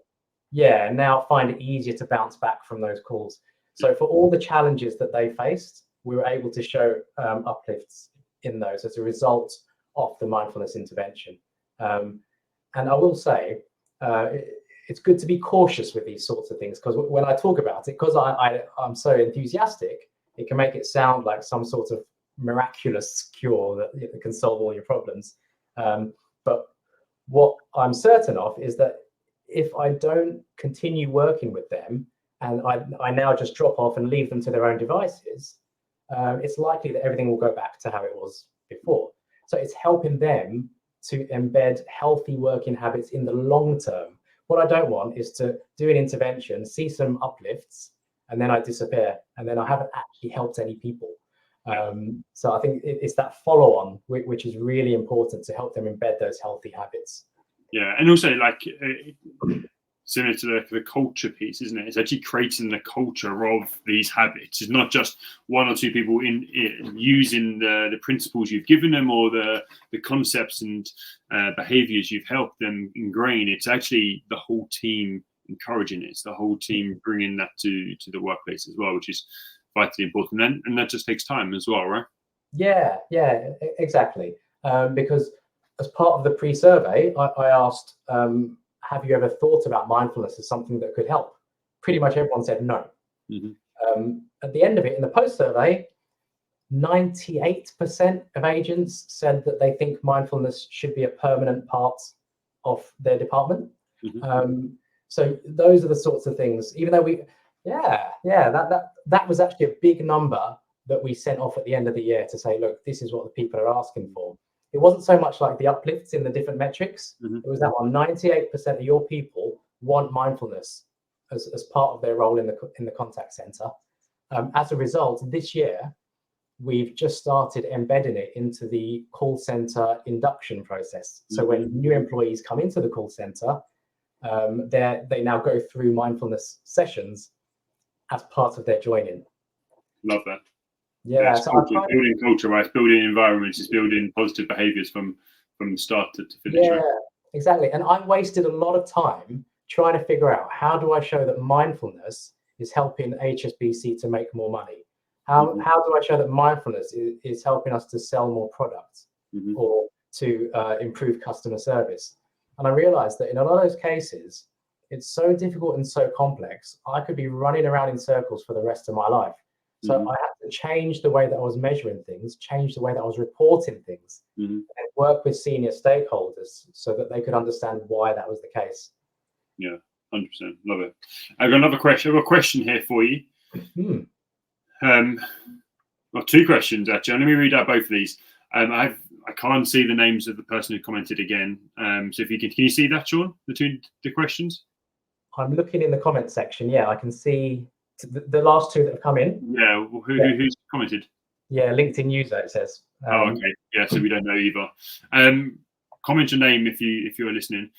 Yeah, now find it easier to bounce back from those calls. So for all the challenges that they faced, we were able to show uplifts in those as a result of the mindfulness intervention. And I will say, it's good to be cautious with these sorts of things, because when I talk about it, because I'm so enthusiastic, it can make it sound like some sort of miraculous cure that can solve all your problems. But what I'm certain of is that if I don't continue working with them, and I now just drop off and leave them to their own devices, it's likely that everything will go back to how it was before. So it's helping them to embed healthy working habits in the long term. What I don't want is to do an intervention, see some uplifts, and then I disappear, and then I haven't actually helped any people. So I think it's that follow-on which is really important to help them embed those healthy habits. Yeah, and also, like, similar to the culture piece, isn't it? It's actually creating the culture of these habits. It's not just one or two people in using the principles you've given them, or the concepts and behaviors you've helped them ingrain. It's actually the whole team encouraging it. It's the whole team bringing that to the workplace as well, which is vitally important. And that just takes time as well, right? Yeah, exactly. Because as part of the pre-survey, I asked, have you ever thought about mindfulness as something that could help? Pretty much everyone said no. At the end of it, in the post-survey, 98% of agents said that they think mindfulness should be a permanent part of their department. So those are the sorts of things, even though that was actually a big number that we sent off at the end of the year to say, look, this is what the people are asking for. It wasn't so much like the uplifts in the different metrics. It was that one, 98% of your people want mindfulness as part of their role in the contact center. As a result, this year, we've just started embedding it into the call center induction process. So when new employees come into the call center, they now go through mindfulness sessions as part of their joining. Love that. Yeah, so building culture, right? It's building environments, it's building positive behaviors from the start to finish. Yeah, right? Exactly. And I wasted a lot of time trying to figure out, how do I show that mindfulness is helping HSBC to make more money? How do I show that mindfulness is helping us to sell more products or to improve customer service? And I realized that in a lot of those cases, it's so difficult and so complex, I could be running around in circles for the rest of my life. So I had to change the way that I was measuring things, change the way that I was reporting things, and work with senior stakeholders so that they could understand why that was the case. Yeah, 100%. Love it. I've got another question. I've got a question here for you. Well, two questions actually. Let me read out both of these. I can't see the names of the person who commented again. So if you can you see that, Sean? The questions? I'm looking in the comment section. Yeah, I can see the last two that have come in. Yeah, who's commented? Yeah, LinkedIn user, it says. Okay. Yeah, so we don't know either. Comment your name if you are listening.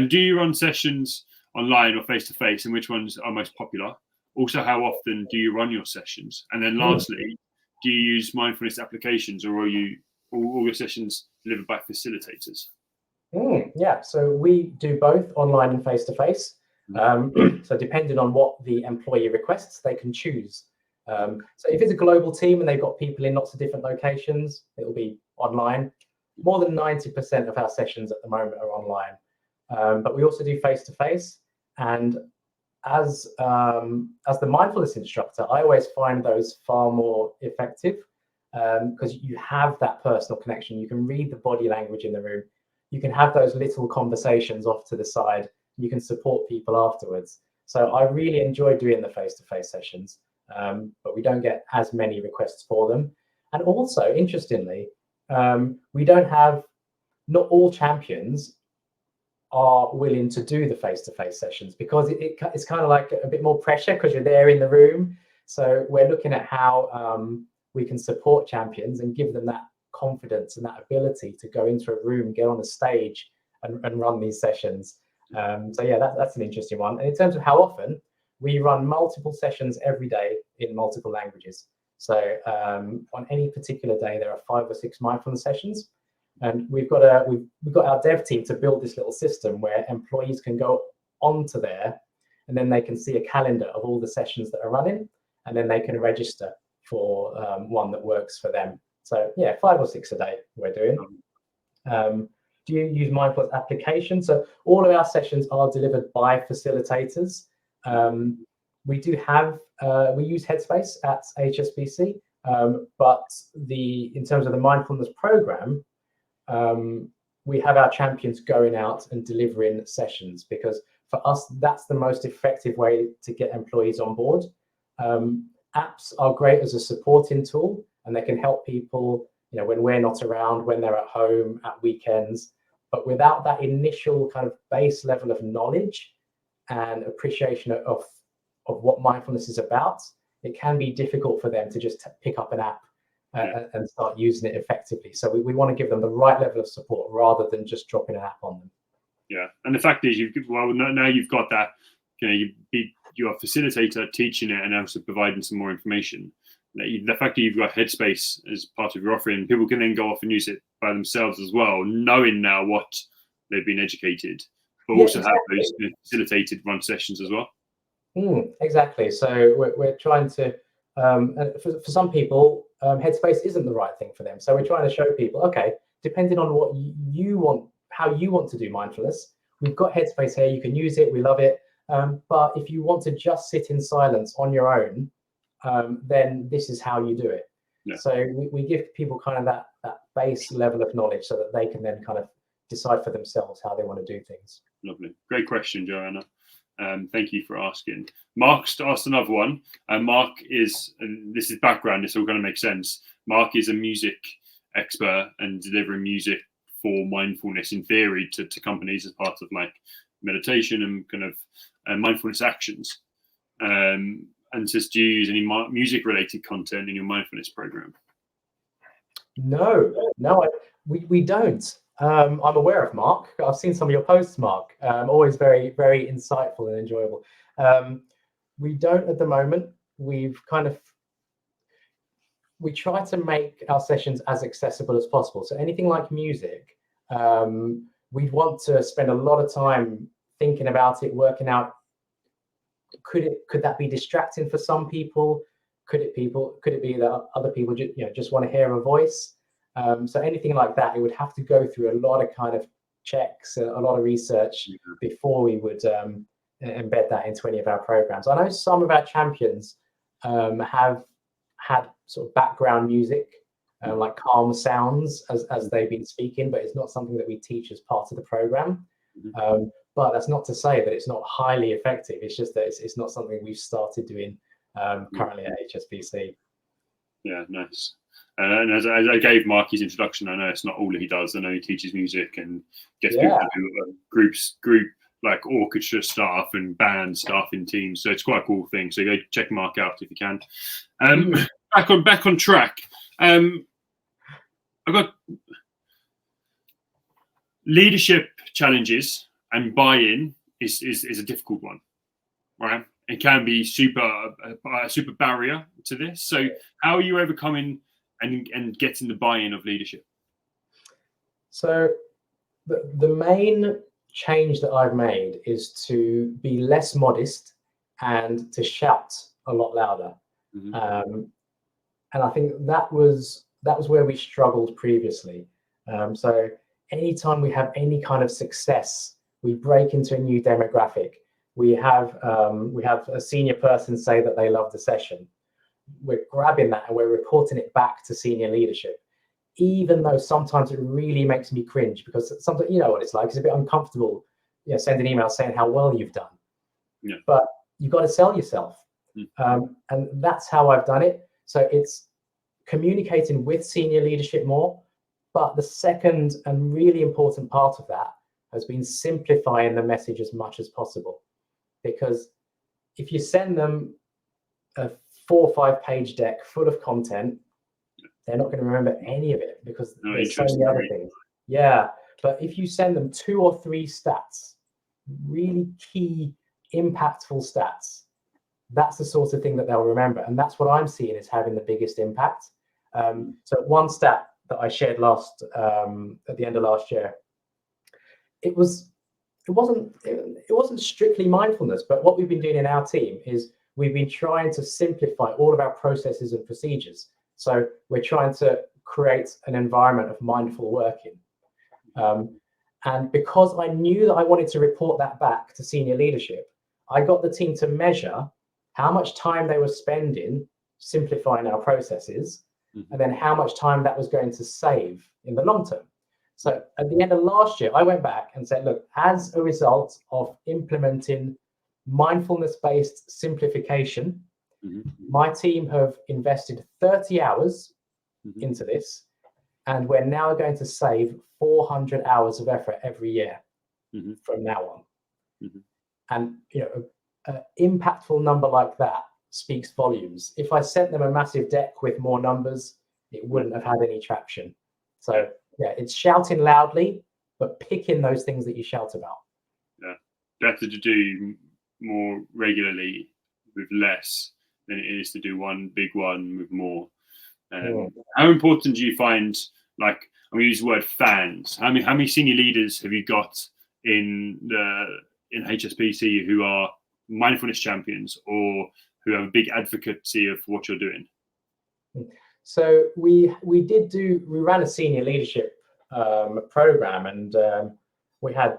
Do you run sessions online or face to face, and which ones are most popular? Also, how often do you run your sessions? And then lastly, do you use mindfulness applications, or are you all your sessions delivered by facilitators? Yeah, so we do both online and face-to-face. So depending on what the employee requests, they can choose. So if it's a global team and they've got people in lots of different locations, it'll be online. More than 90% of our sessions at the moment are online. But we also do face-to-face. And as the mindfulness instructor, I always find those far more effective because you have that personal connection. You can read the body language in the room. You can have those little conversations off to the side. You can support people afterwards. So I really enjoy doing the face-to-face sessions, but we don't get as many requests for them. And also, interestingly, we don't have, not all champions are willing to do the face-to-face sessions because it's kind of like a bit more pressure because you're there in the room. So we're looking at how we can support champions and give them that confidence and that ability to go into a room, get on a stage and run these sessions. So yeah, that's an interesting one. And in terms of how often, we run multiple sessions every day in multiple languages. So on any particular day, there are 5 or 6 mindfulness sessions. And we've got our dev team to build this little system where employees can go onto there and then they can see a calendar of all the sessions that are running, and then they can register for one that works for them. So yeah, 5 or 6 a day we're doing. Do you use mindfulness applications? So all of our sessions are delivered by facilitators. We do have, we use Headspace at HSBC, but in terms of the mindfulness program, we have our champions going out and delivering sessions because for us, that's the most effective way to get employees on board. Apps are great as a supporting tool, and they can help people, when we're not around, when they're at home, at weekends. But without that initial kind of base level of knowledge and appreciation of what mindfulness is about, it can be difficult for them to just pick up an app and start using it effectively. So we want to give them the right level of support rather than just dropping an app on them. Yeah, and the fact is, now you've got that. You're a facilitator teaching it and also providing some more information. The fact that you've got Headspace as part of your offering, people can then go off and use it by themselves as well, knowing now what they've been educated, but also have those facilitated run sessions as well. Exactly. So we're trying to, for some people, Headspace isn't the right thing for them. So we're trying to show people, okay, depending on what you want, how you want to do mindfulness, we've got Headspace here. You can use it. We love it. But if you want to just sit in silence on your own, then this is how you do it. Yeah. So we give people kind of that base level of knowledge so that they can then kind of decide for themselves how they want to do things. Lovely. Great question, Joanna. Thank you for asking. Mark's asked another one. Mark is, and this is background, this all going to make sense. Mark is a music expert and delivering music for mindfulness in theory to companies as part of like meditation and kind of mindfulness actions. And says, do you use any music related content in your mindfulness program? No, we don't. I'm aware of Mark. I've seen some of your posts, Mark. Always very, very insightful and enjoyable. We don't at the moment. We try to make our sessions as accessible as possible. So anything like music, we want to spend a lot of time thinking about it, working out, could that be distracting for some people? Could it be that other people just want to hear a voice? So anything like that, it would have to go through a lot of kind of checks, a lot of research before we would embed that into any of our programs. I know some of our champions have had sort of background music, like calm sounds as they've been speaking, but it's not something that we teach as part of the program. But that's not to say that it's not highly effective. It's just that it's not something we've started doing currently at HSBC. Yeah, nice. And as I gave Mark his introduction, I know it's not all he does. I know he teaches music and gets people to do group like orchestra staff and band staff in teams. So it's quite a cool thing. So go check Mark out if you can. Back on track. I've got leadership challenges, and buy-in is a difficult one, right? it can be a super barrier to this. So how are you overcoming and getting the buy-in of leadership? So the main change that I've made is to be less modest and to shout a lot louder. And I think that was where we struggled previously. So anytime we have any kind of success, we break into a new demographic. We have a senior person say that they love the session. We're grabbing that and we're reporting it back to senior leadership, even though sometimes it really makes me cringe, because sometimes, you know what it's like, it's a bit uncomfortable, send an email saying how well you've done. Yeah. But you've got to sell yourself. And that's how I've done it. So it's communicating with senior leadership more. But the second and really important part of that has been simplifying the message as much as possible. Because if you send them a 4 or 5 page deck full of content, they're not going to remember any of it, because there's so many other things. Yeah. But if you send them 2 or 3 stats, really key, impactful stats, that's the sort of thing that they'll remember. And that's what I'm seeing is having the biggest impact. So one stat that I shared at the end of last year, it wasn't strictly mindfulness, but what we've been doing in our team is we've been trying to simplify all of our processes and procedures. So we're trying to create an environment of mindful working. And because I knew that I wanted to report that back to senior leadership, I got the team to measure how much time they were spending simplifying our processes, and then how much time that was going to save in the long term. So at the end of last year, I went back and said, look, as a result of implementing mindfulness-based simplification, my team have invested 30 hours into this, and we're now going to save 400 hours of effort every year from now on. And an impactful number like that speaks volumes. If I sent them a massive deck with more numbers, it wouldn't have had any traction. So yeah, it's shouting loudly, but picking those things that you shout about. Yeah, better to do more regularly with less than it is to do one big one with more. How important do you find, like, I'm going to use the word fans? How many senior leaders have you got in HSBC who are mindfulness champions or who have a big advocacy of what you're doing? So we ran a senior leadership program, and we had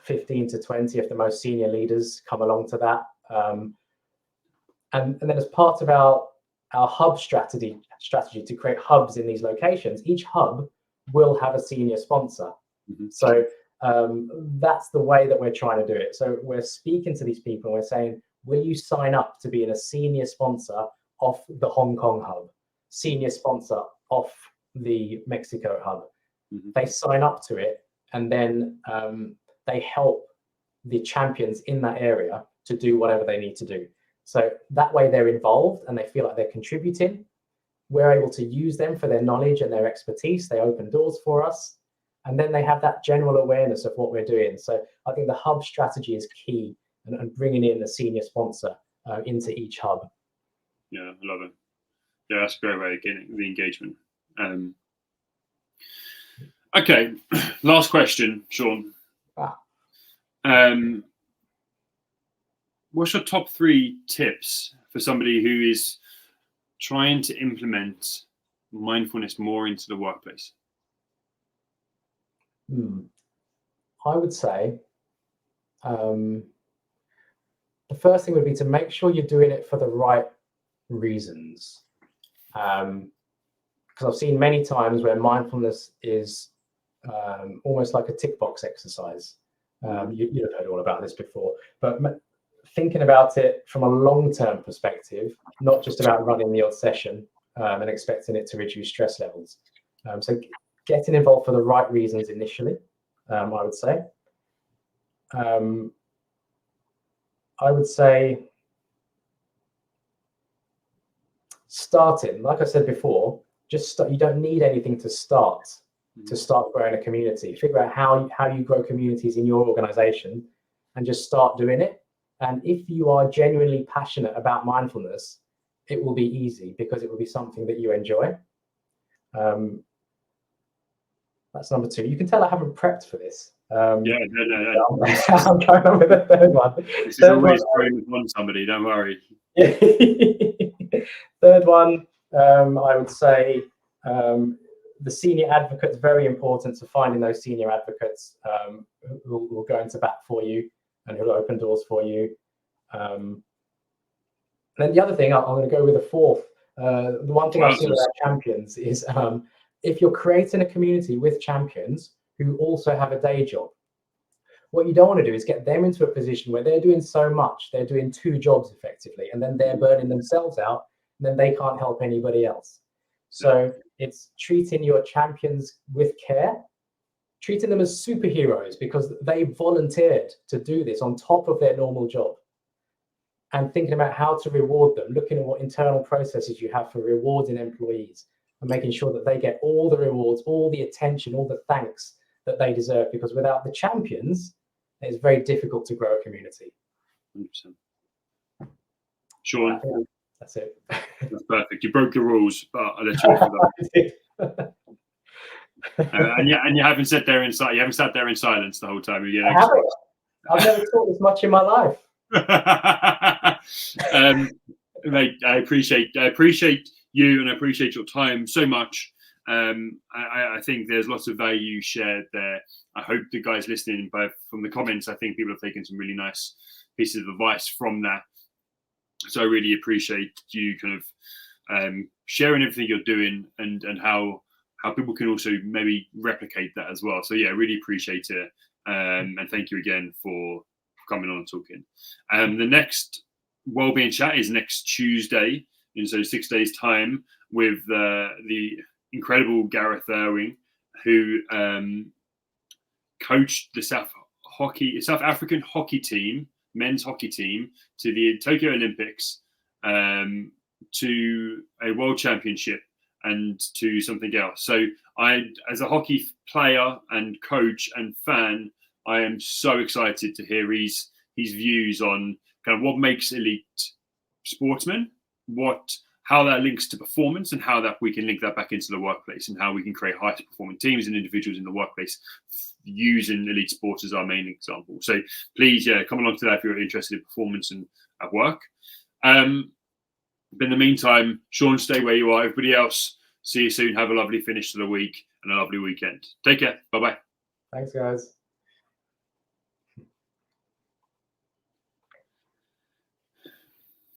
15 to 20 of the most senior leaders come along to that. And then as part of our hub strategy to create hubs in these locations, each hub will have a senior sponsor. So that's the way that we're trying to do it. So we're speaking to these people and we're saying, will you sign up to being a senior sponsor of the Hong Kong hub, senior sponsor of the Mexico hub? They sign up to it, and then they help the champions in that area to do whatever they need to do. So that way they're involved and they feel like they're contributing. We're able to use them for their knowledge and their expertise. They open doors for us, and then they have that general awareness of what we're doing. So I think the hub strategy is key, and bringing in a senior sponsor into each hub. Yeah, I love it. Yeah, that's a great way of getting the engagement. Okay, last question, Sean. What's your top 3 tips for somebody who is trying to implement mindfulness more into the workplace? I would say the first thing would be to make sure you're doing it for the right reasons. Because I've seen many times where mindfulness is almost like a tick box exercise. You've heard all about this before, but thinking about it from a long-term perspective, not just about running the odd session and expecting it to reduce stress levels. So getting involved for the right reasons initially, I would say. I would say starting, like I said before, just start. You don't need anything to start growing a community. Figure out how you grow communities in your organization and just start doing it. And if you are genuinely passionate about mindfulness, it will be easy because it will be something that you enjoy. That's number 2. You can tell I haven't prepped for this. Yeah, no. I'm going on with the third one. This is always throwing on somebody, don't worry. Third one, I would say the senior advocate's very important, to finding those senior advocates who will go into bat for you and who'll open doors for you. Then the other thing, I'm going to go with the fourth. The one thing I've seen with our champions is if you're creating a community with champions who also have a day job, what you don't want to do is get them into a position where they're doing so much, they're doing 2 jobs effectively, and then they're burning themselves out, and then they can't help anybody else. So it's treating your champions with care, treating them as superheroes because they volunteered to do this on top of their normal job, and thinking about how to reward them, looking at what internal processes you have for rewarding employees and making sure that they get all the rewards, all the attention, all the thanks that they deserve, because without the champions, it's very difficult to grow a community. 100%. Sean, that's it. That's perfect. You broke the rules, but I'll let you off with that. And you haven't sat there in silence. You haven't sat there in silence the whole time. I haven't. I've never thought this much in my life. Mate, I appreciate you, and I appreciate your time so much. I think there's lots of value shared there. I hope the guys listening, both from the comments, I think people have taken some really nice pieces of advice from that. So I really appreciate you kind of sharing everything you're doing and how people can also maybe replicate that as well. So yeah, really appreciate it. And thank you again for coming on and talking. The next Wellbeing chat is next Tuesday, in so 6 days' time, with the incredible Gareth Irving, who coached the South African hockey team, men's hockey team, to the Tokyo Olympics, to a world championship, and to something else. So I, as a hockey player and coach and fan, I am so excited to hear his views on kind of what makes elite sportsmen, how that links to performance, and how that we can link that back into the workplace, and how we can create highest performing teams and individuals in the workplace using elite sports as our main example. So please, come along to that if you're interested in performance and at work. But in the meantime, Sean, stay where you are. Everybody else, see you soon. Have a lovely finish to the week and a lovely weekend. Take care. Bye-bye. Thanks, guys.